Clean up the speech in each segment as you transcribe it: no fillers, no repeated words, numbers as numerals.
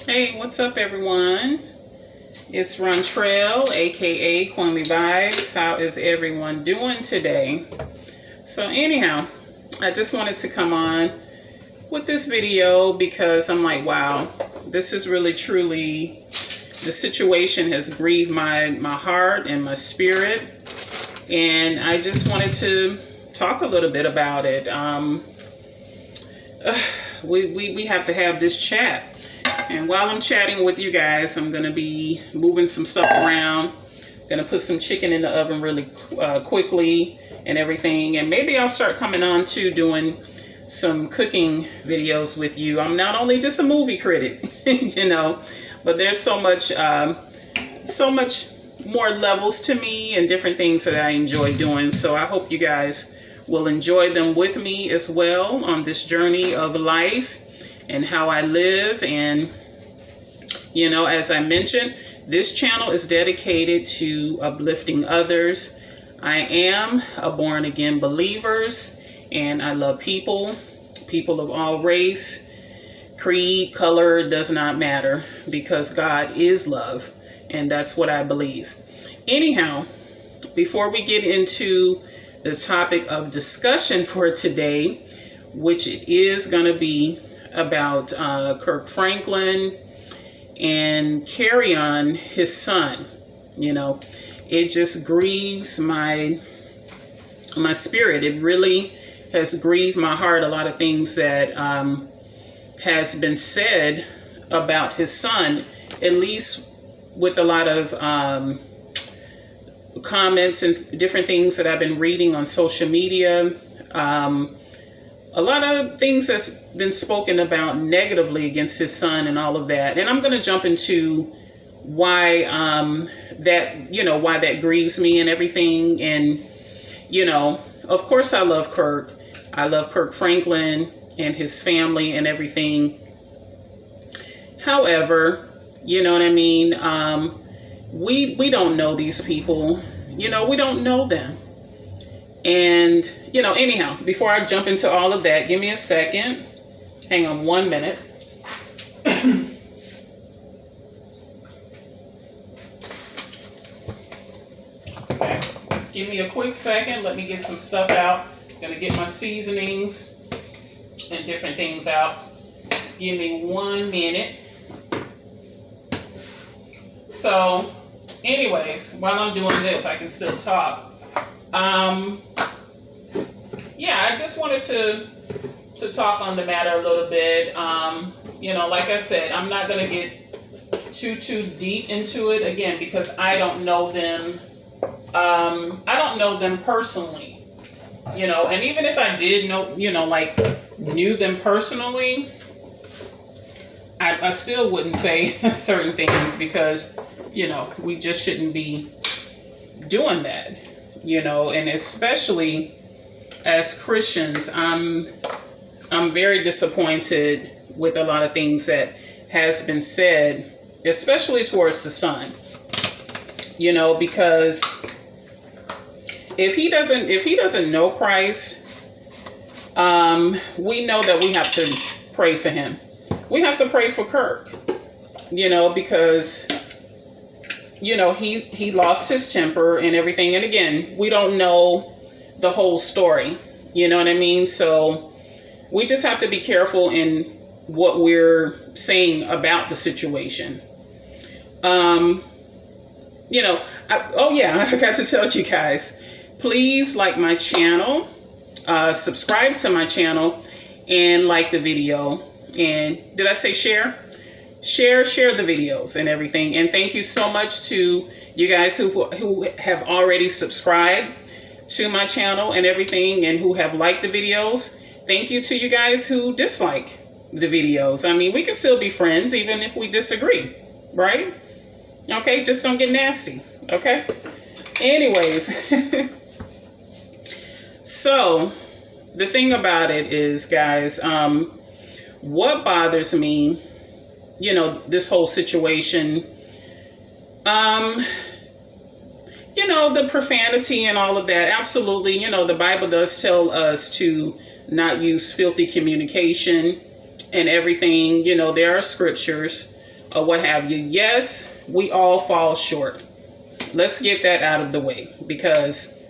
Hey, what's up, everyone? It's Rontrell, aka Quanly Vibes. How is everyone doing today? So, anyhow, I just wanted to come on with this video because I'm like, wow, this is really truly the situation has grieved my heart and my spirit, and I just wanted to talk a little bit about it. We have to have this chat. And while I'm chatting with you guys, I'm going to be moving some stuff around. Going to put some chicken in the oven really quickly and everything. And maybe I'll start coming on to doing some cooking videos with you. I'm not only just a movie critic, but there's so much more levels to me and different things that I enjoy doing. So I hope you guys will enjoy them with me as well on this journey of life and how I live. And as I mentioned, this channel is dedicated to uplifting others. I am a born again believer, and I love people of all race, creed, color, does not matter, because God is love, and that's what I believe. Anyhow, before we get into the topic of discussion for today, which it is going to be about Kirk Franklin and Kerrion, his son. It just grieves my spirit. It really has grieved my heart. A lot of things that has been said about his son, at least with a lot of comments and different things that I've been reading on social media. A lot of things that's been spoken about negatively against his son and all of that. And I'm going to jump into why why that grieves me and everything. And, of course I love Kirk. I love Kirk Franklin and his family and everything. However, you know what I mean? We don't know these people. We don't know them. And, anyhow, before I jump into all of that, give me a second. Hang on 1 minute. Okay, just give me a quick second. Let me get some stuff out. Gonna get my seasonings and different things out. Give me 1 minute. So, anyways, while I'm doing this, I can still talk. I just wanted to talk on the matter a little bit. Like I said, I'm not going to get too deep into it again because I don't know them. I don't know them personally, and even if I did know, knew them personally, I still wouldn't say certain things because, we just shouldn't be doing that, and especially as Christians, I'm very disappointed with a lot of things that has been said, especially towards the son, because if he doesn't know Christ, we know that we have to pray for him. We have to pray for Kirk, because he lost his temper and everything. And again, we don't know the whole story, you know what I mean? So we just have to be careful in what we're saying about the situation. I forgot to tell you guys, please like my channel, subscribe to my channel, and like the video. And did I say share? Share the videos and everything. And thank you so much to you guys who have already subscribed to my channel and everything, and who have liked the videos. Thank you to you guys who dislike the videos. I mean, we can still be friends even if we disagree, right? Okay, just don't get nasty, okay? Anyways, so the thing about it is, guys, what bothers me, this whole situation, the profanity and all of that. Absolutely. The Bible does tell us to not use filthy communication and everything. There are scriptures or what have you. Yes, we all fall short. Let's get that out of the way, because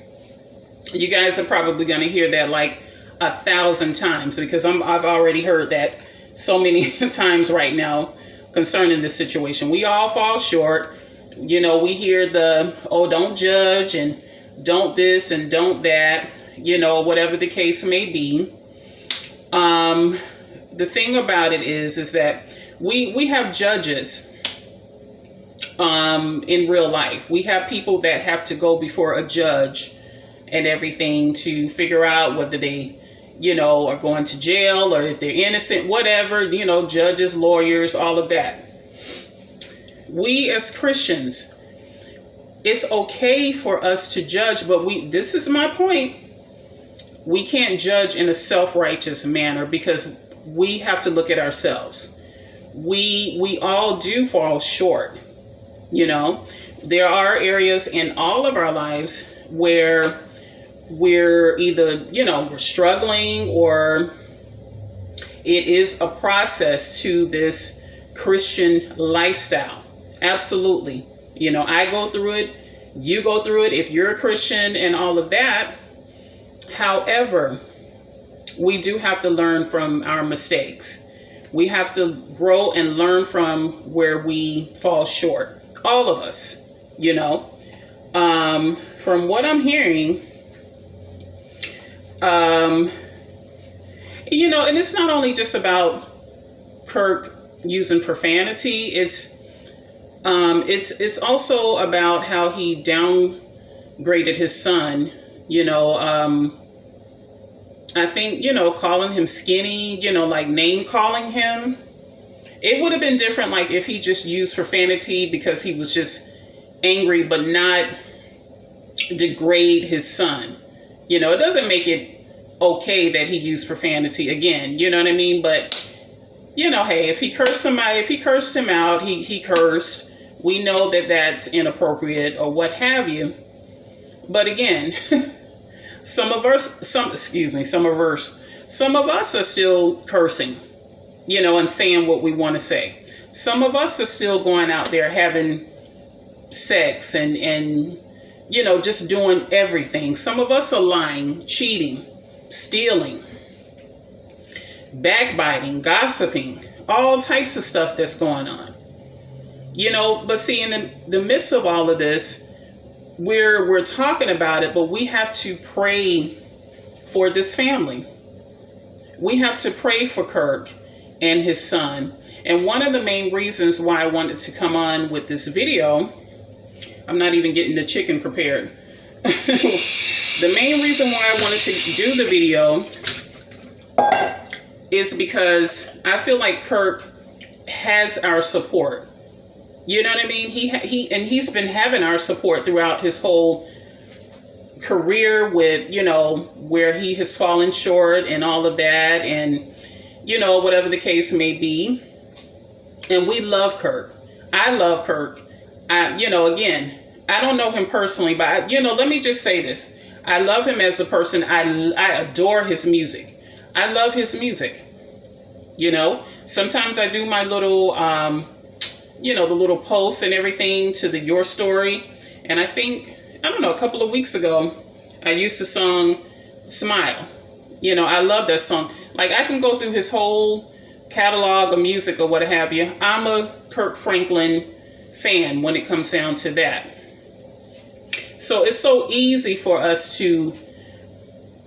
you guys are probably going to hear that like 1,000 times, because I've already heard that so many times right now concerning this situation. We all fall short. You know, we hear the, oh, don't judge and don't this and don't that, you know, whatever the case may be. The thing about it is that we have judges in real life. We have people that have to go before a judge and everything to figure out whether they, you know, are going to jail or if they're innocent, whatever, you know, judges, lawyers, all of that. We as Christians, it's okay for us to judge, but this is my point. We can't judge in a self-righteous manner, because we have to look at ourselves. We all do fall short. You know, there are areas in all of our lives where we're either, you know, we're struggling, or it is a process to this Christian lifestyle. Absolutely. You know, I go through it. You go through it if you're a Christian and all of that. However, we do have to learn from our mistakes. We have to grow and learn from where we fall short. All of us, you know. From what I'm hearing, you know, and it's not only just about Kirk using profanity. It's also about how he downgraded his son. You know, I think, you know, calling him skinny, you know, like name calling him. It would have been different, like, if he just used profanity because he was just angry, but not degrade his son. You know, it doesn't make it okay that he used profanity again. You know what I mean? But, you know, hey, if he cursed somebody, if he cursed him out, he cursed. We know that that's inappropriate or what have you. But again, some of us are still cursing, you know, and saying what we want to say. Some of us are still going out there having sex and you know, just doing everything. Some of us are lying, cheating, stealing, backbiting, gossiping, all types of stuff that's going on. You know, but see, in the midst of all of this, we're talking about it, but we have to pray for this family. We have to pray for Kirk and his son. And one of the main reasons why I wanted to come on with this video, I'm not even getting the chicken prepared. The main reason why I wanted to do the video is because I feel like Kirk has our support. You know what I mean? He's been having our support throughout his whole career with, you know, where he has fallen short and all of that, and, you know, whatever the case may be. And we love Kirk. I love Kirk. You know, again, I don't know him personally, but, you know, let me just say this. I love him as a person. I adore his music. I love his music. You know, sometimes I do my little, you know, the little posts and everything to the Your Story. And I think, I don't know, a couple of weeks ago, I used to song Smile. You know, I love that song. Like, I can go through his whole catalog of music or what have you. I'm a Kirk Franklin fan when it comes down to that. So it's so easy for us to,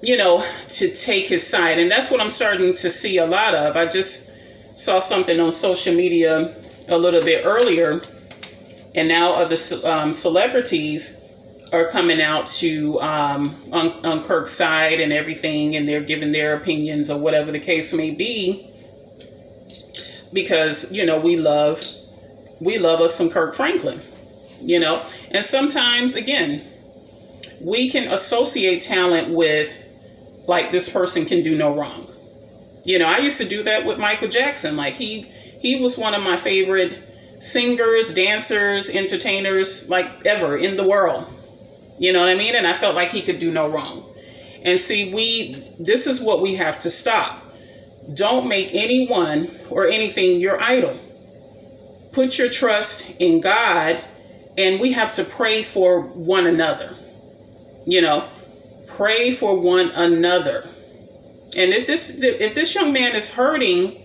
you know, to take his side. And that's what I'm starting to see a lot of. I just saw something on social media a little bit earlier, and now other celebrities are coming out to on Kirk's side and everything, and they're giving their opinions or whatever the case may be, because, you know, we love us some Kirk Franklin, you know. And sometimes, again, we can associate talent with, like, this person can do no wrong. You know, I used to do that with Michael Jackson. Like, he was one of my favorite singers, dancers, entertainers, like, ever in the world. You know what I mean? And I felt like he could do no wrong. And see, this is what we have to stop. Don't make anyone or anything your idol. put your trust in God, and we have to pray for one another. Pray for one another. And if this young man is hurting,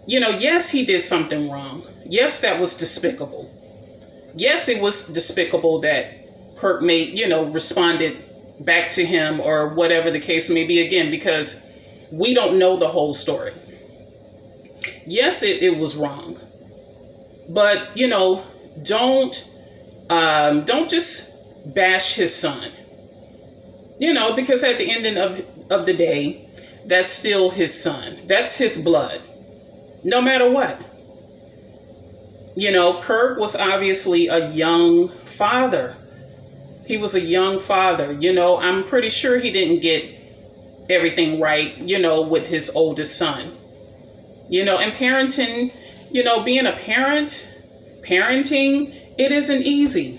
yes, he did something wrong. Yes, that was despicable. Yes, it was despicable that Kirk responded back to him, or whatever the case may be, again, because we don't know the whole story. Yes, it was wrong. But, don't just bash his son. Because at the end of the day, that's still his son. That's his blood. No matter what. Kirk was obviously a young father. He was a young father. I'm pretty sure he didn't get everything right, with his oldest son. And parenting, being a parenting, it isn't easy.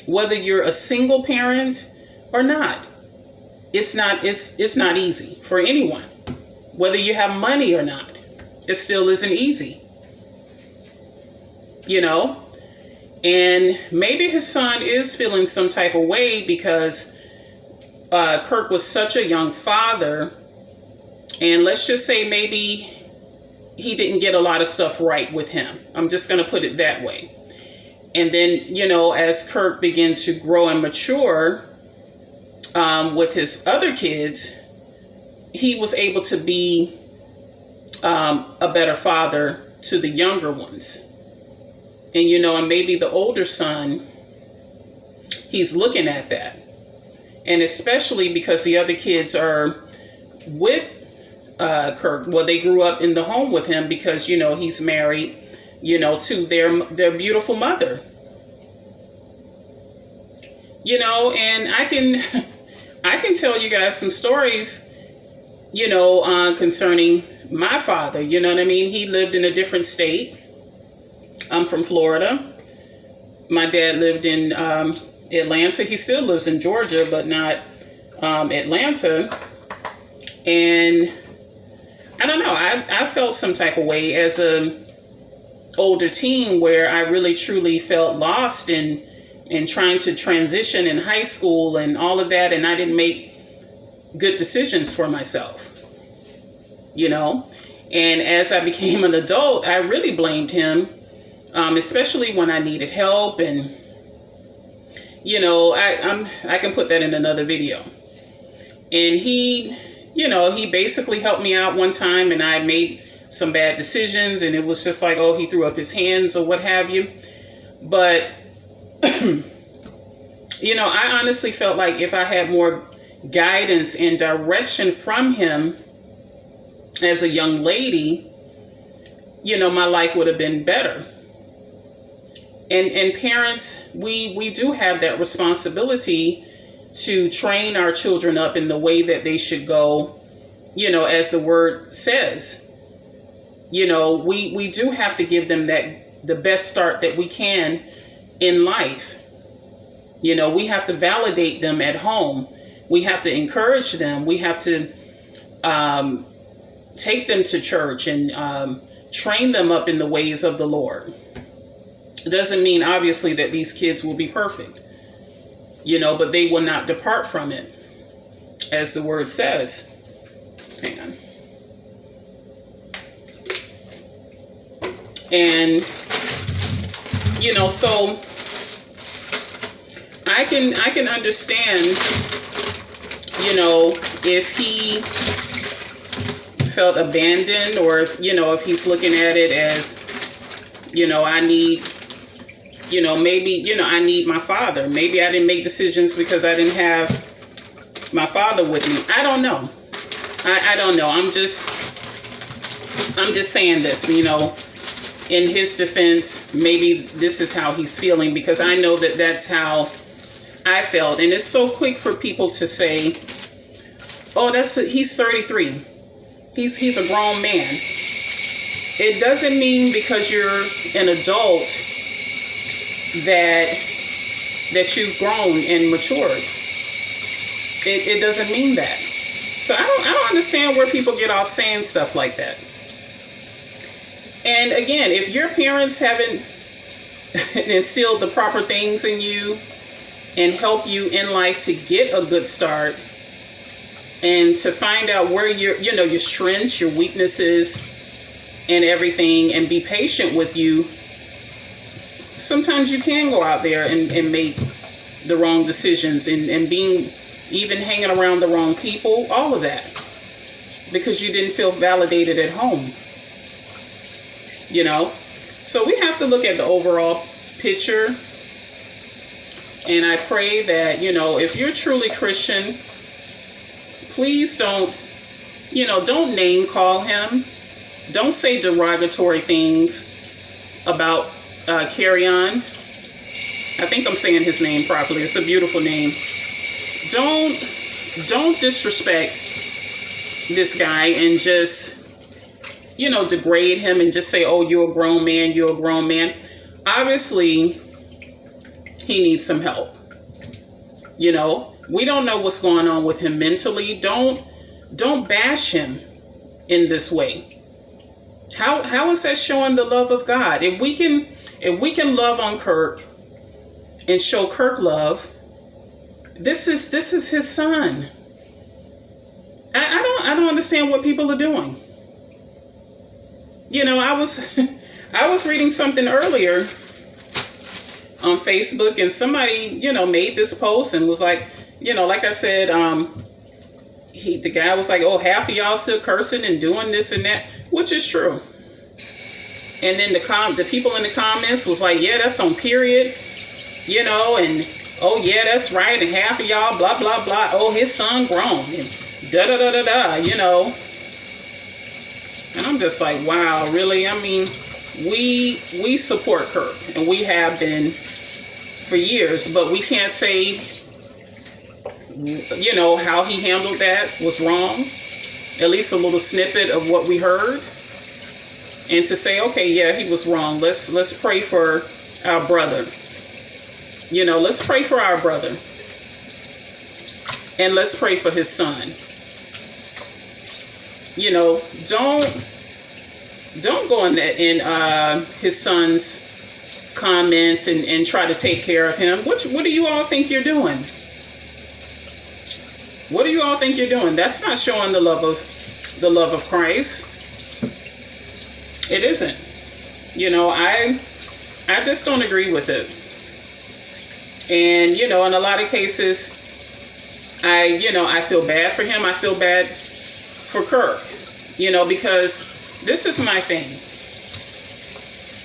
Whether you're a single parent or not, it's not easy for anyone. Whether you have money or not, it still isn't easy. And maybe his son is feeling some type of way because Kirk was such a young father. And let's just say maybe he didn't get a lot of stuff right with him. I'm just going to put it that way. And then, as Kirk began to grow and mature with his other kids, he was able to be a better father to the younger ones. And, and maybe the older son, he's looking at that. And especially because the other kids are with Kirk. Well, they grew up in the home with him because, he's married, to their beautiful mother. And I can tell you guys some stories, concerning my father. You know what I mean? He lived in a different state. I'm from Florida. My dad lived in Atlanta. He still lives in Georgia, but not Atlanta. And I don't know. I felt some type of way as a older teen where I really truly felt lost in trying to transition in high school and all of that. And I didn't make good decisions for myself, And as I became an adult, I really blamed him, especially when I needed help. And, I can put that in another video. And he basically helped me out one time, and I made some bad decisions, and it was just like, oh, he threw up his hands or what have you. But, I honestly felt like if I had more guidance and direction from him as a young lady, my life would have been better. And parents, we do have that responsibility to train our children up in the way that they should go, as the word says. We do have to give them the best start that we can in life. We have to validate them at home. We have to encourage them. We have to take them to church and train them up in the ways of the Lord. It doesn't mean, obviously, that these kids will be perfect, but they will not depart from it, as the word says. Hang on. And, so I can understand, if he felt abandoned, or if he's looking at it as, I need, maybe, I need my father. Maybe I didn't make decisions because I didn't have my father with me. I don't know. I don't know. I'm just saying this, in his defense, maybe this is how he's feeling, because I know that that's how I felt. And it's so quick for people to say, oh, he's 33. He's a grown man. It doesn't mean because you're an adult that you've grown and matured. It doesn't mean that. So I don't understand where people get off saying stuff like that. And again, if your parents haven't instilled the proper things in you and help you in life to get a good start and to find out where your strengths, your weaknesses, and everything, and be patient with you, sometimes you can go out there and make the wrong decisions and being even hanging around the wrong people, all of that, because you didn't feel validated at home. So we have to look at the overall picture. And I pray that, if you're truly Christian, please don't name call him. Don't say derogatory things about Kerrion. I think I'm saying his name properly. It's a beautiful name. Don't disrespect this guy and just, degrade him and just say, oh, you're a grown man, you're a grown man. Obviously, he needs some help. We don't know what's going on with him mentally. Don't bash him in this way. How is that showing the love of God? If we can love on Kirk and show Kirk love, this is his son. I don't understand what people are doing. I was reading something earlier on Facebook, and somebody, made this post and was like, like I said, the guy was like, oh, half of y'all still cursing and doing this and that, which is true. And then the people in the comments was like, yeah, that's on period, and oh yeah, that's right, and half of y'all blah blah blah. Oh, his son grown, and da da da da da, And I'm just like, wow, really? I mean, we support Kirk, and we have been for years, but we can't say, how he handled that was wrong. At least a little snippet of what we heard, and to say, okay, yeah, he was wrong. Let's pray for our brother. Let's pray for our brother, and let's pray for his son. Don't go in his son's comments and try to take care of him. What do you all think you're doing? What do you all think you're doing? That's not showing the love of Christ. It isn't. I just don't agree with it. And in a lot of cases, I feel bad for him. I feel bad for Kirk, because this is my thing.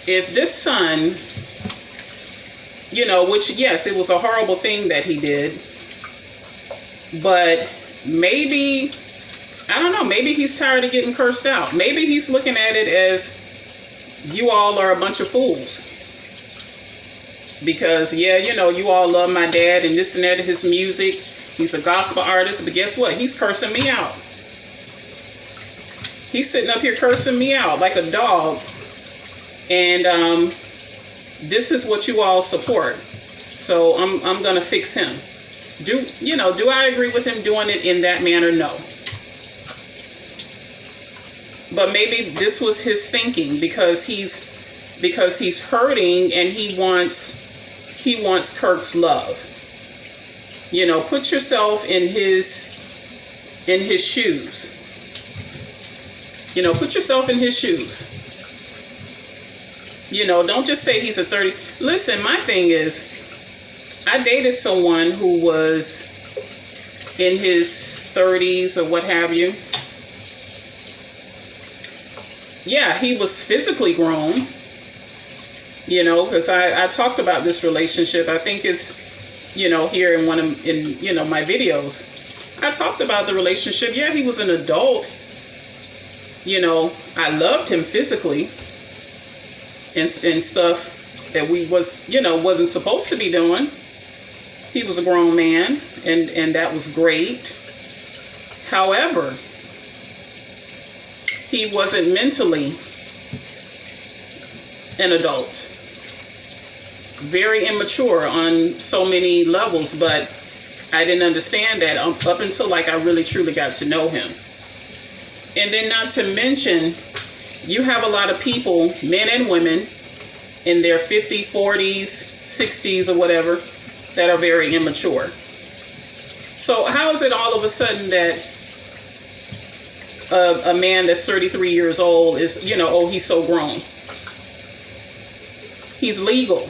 If this son, which, yes, it was a horrible thing that he did, but maybe, I don't know, maybe he's tired of getting cursed out. Maybe he's looking at it as, you all are a bunch of fools. Because, yeah, you all love my dad and this and that, his music. He's a gospel artist, but guess what? He's cursing me out. He's sitting up here cursing me out like a dog. And this is what you all support. So I'm going to fix him. Do I agree with him doing it in that manner? No. But maybe this was his thinking, because he's hurting and he wants Kirk's love. Put yourself in his shoes. Put yourself in his shoes. Don't just say he's a 30. Listen, my thing is, I dated someone who was in his 30s or what have you. Yeah, he was physically grown, because I talked about this relationship. I think it's, here in my videos. I talked about the relationship. Yeah, he was an adult. I loved him physically and stuff that we wasn't supposed to be doing. He was a grown man, and that was great. However, he wasn't mentally an adult. Very immature on so many levels, but I didn't understand that up until I really truly got to know him. And then not to mention, you have a lot of people, men and women, in their 50s, 40s, 60s, or whatever, that are very immature. So how is it all of a sudden that a man that's 33 years old is, oh, he's so grown? He's legal,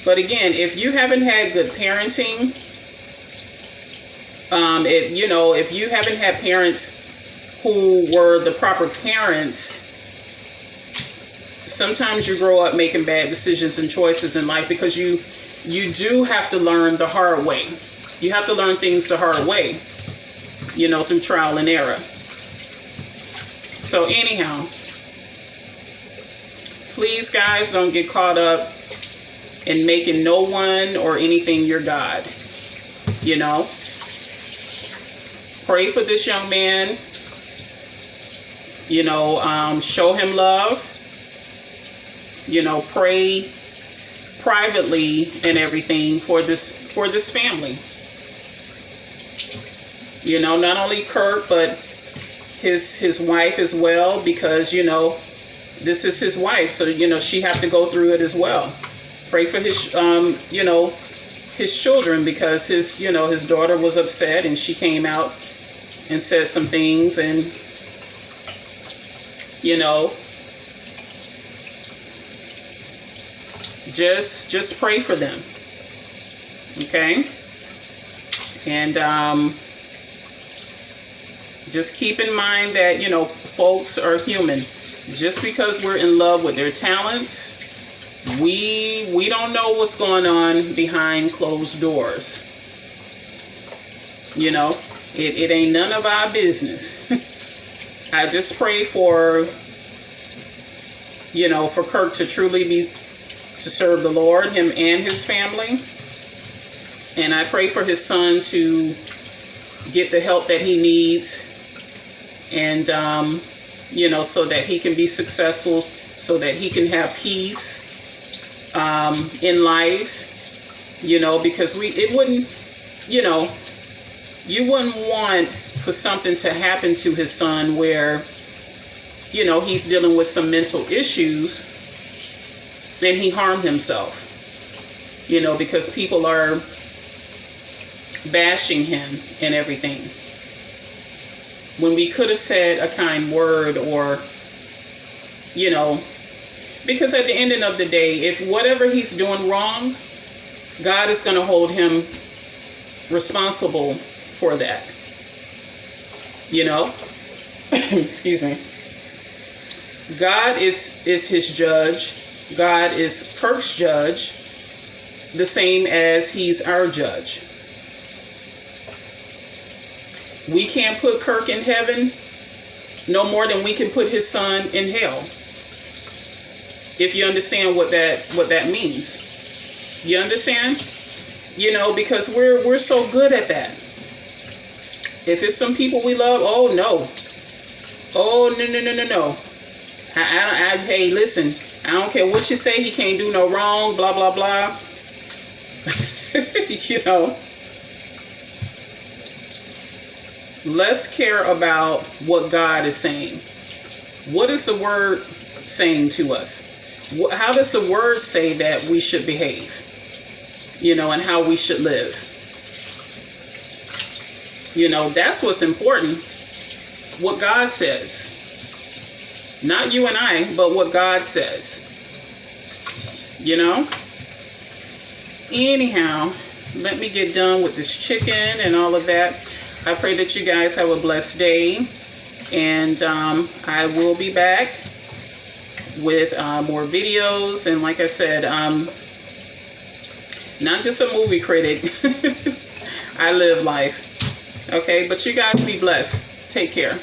But again, if you haven't had good parenting, if you haven't had parents who were the proper parents, sometimes you grow up making bad decisions and choices in life, because you do have to learn the hard way. You have to learn things the hard way, through trial and error. So anyhow, please, guys, don't get caught up in making no one or anything your God. Pray for this young man. Show him love. Pray privately and everything for this family. Not only Kirk, but his wife as well, because this is his wife, so she have to go through it as well. Pray for his his children, because his daughter was upset and she came out and said some things, and just pray for them, okay? And just keep in mind that folks are human. Just because we're in love with their talents, we don't know what's going on behind closed doors. It ain't none of our business. I just pray for Kirk to truly to serve the Lord, him and his family. And I pray for his son to get the help that he needs, and so that he can be successful, so that he can have peace in life, because you wouldn't want for something to happen to his son where he's dealing with some mental issues and he harmed himself, because people are bashing him and everything, when we could have said a kind word, or because at the end of the day, if whatever he's doing wrong, God is going to hold him responsible for that. Excuse me. God is his judge. God is Kirk's judge, the same as he's our judge. We can't put Kirk in heaven no more than we can put his son in hell. If you understand what that means. You understand? Because we're so good at that. If it's some people we love, oh no. Oh no. Hey, listen, I don't care what you say, he can't do no wrong, blah blah blah. Let's care about what God is saying. What is the word saying to us? How does the word say that we should behave? And how we should live? That's what's important. What God says. Not you and I, but what God says. Anyhow, let me get done with this chicken and all of that. I pray that you guys have a blessed day, and I will be back with more videos. And like I said, not just a movie critic. I live life. Okay, but you guys be blessed. Take care.